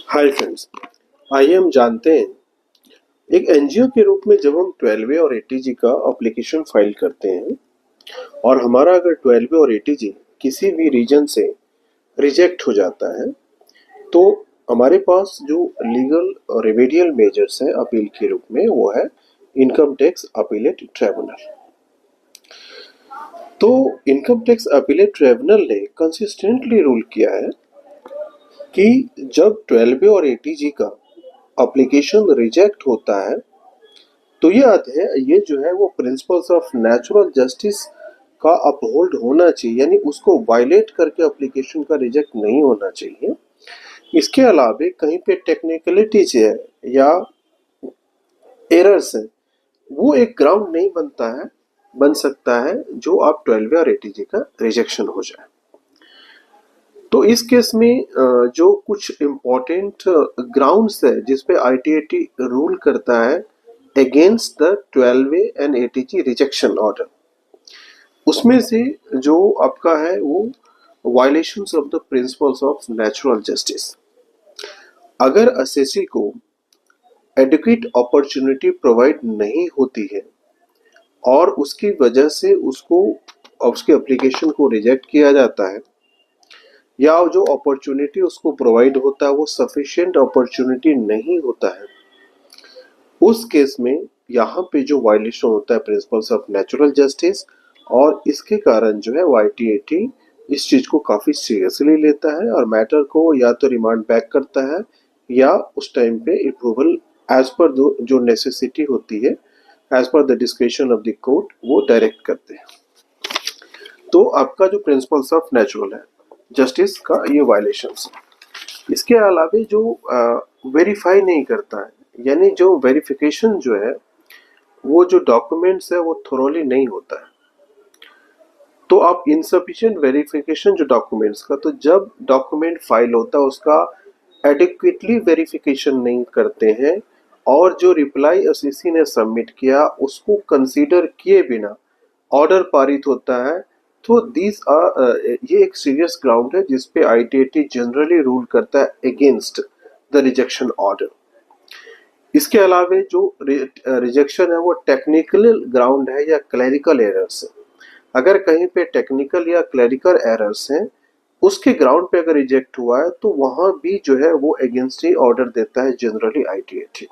Hi friends, आइए हम जानते हैं एक एनजीओ के रूप में जब हम 12A और एटीजी का एप्लीकेशन फाइल करते हैं और हमारा अगर 12A और एटीजी किसी भी रीजन से रिजेक्ट हो जाता है तो हमारे पास जो लीगल और रेमेडियल मेजर्स हैं अपील के रूप में वो है इनकम टैक्स अपीलेट ट्राइब्यूनल। तो इनकम टैक्स अपीलेट ट्राइब्यूनल ने कंसिस्टेंटली रूल किया है कि जब 12A और एटीजी का एप्लीकेशन रिजेक्ट होता है तो ये जो है वो प्रिंसिपल्स ऑफ नेचुरल जस्टिस का अपहोल्ड होना चाहिए, यानी उसको वायलेट करके एप्लीकेशन का रिजेक्ट नहीं होना चाहिए। इसके अलावा कहीं पे टेक्निकलिटीज है या एरर्स है वो एक ग्राउंड नहीं बन सकता है जो आप 12A और एटीजी का रिजेक्शन हो जाए। तो इस केस में जो कुछ इम्पोर्टेंट ग्राउंड्स है जिसपे आईटीएटी रूल करता है against the 12A and ATG rejection order, उसमें से जो आपका है वो violations of the principles of natural justice. अगर असेसी को एडुकेट अपॉर्चुनिटी प्रोवाइड नहीं होती है और उसकी वजह से उसके एप्लीकेशन को रिजेक्ट किया जाता है या जो अपॉर्चुनिटी उसको प्रोवाइड होता है वो सफिशिएंट अपॉर्चुनिटी नहीं होता है, उस केस में यहाँ पे जो वायलेशन होता है प्रिंसिपल्स ऑफ नेचुरल जस्टिस और इसके कारण जो है वाईटीएटी इस चीज को काफी सीरियसली लेता है और मैटर को या तो रिमांड बैक करता है या उस टाइम पे अप्रूवल एज पर जो नेसेसिटी होती है as per the description of the court वो डायरेक्ट करते हैं। तो आपका जो प्रिंसिपल्स ऑफ नेचुरल है जस्टिस का ये वायलेशंस है। इसके अलावा जो वेरीफाई नहीं करता है, यानी जो वेरिफिकेशन जो है वो जो डॉक्यूमेंट्स है वो थोरोली नहीं होता है, तो आप इनसफिशिएंट वेरिफिकेशन जो डॉक्यूमेंट्स का, तो जब डॉक्यूमेंट फाइल होता है उसका एडिक्वेटली वेरिफिकेशन नहीं करते हैं और जो रिप्लाई एसईसी ने सबमिट किया उसको कंसीडर किए बिना ऑर्डर पारित होता है, तो ये एक सीरियस ग्राउंड है जिसपे आईटीएटी जनरली रूल करता है अगेंस्ट द रिजेक्शन ऑर्डर। इसके अलावा जो रिजेक्शन है वो टेक्निकल ग्राउंड है या क्लरिकल एरर्स है। अगर कहीं पे टेक्निकल या क्लरिकल एरर्स हैं उसके ग्राउंड पे अगर रिजेक्ट हुआ है तो वहां भी जो है वो अगेंस्ट ही ऑर्डर देता है जनरली आईटीएटी,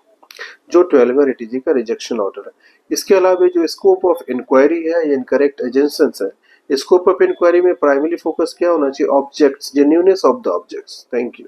जो 12 और एटीजी का रिजेक्शन ऑर्डर है। इसके अलावा जो स्कोप ऑफ इंक्वायरी है या इनकरेक्ट एजेंशंस है, स्कोप ऑफ इंक्वायरी में प्राइमरी फोकस क्या होना चाहिए? Objects, genuineness of the objects. Thank you.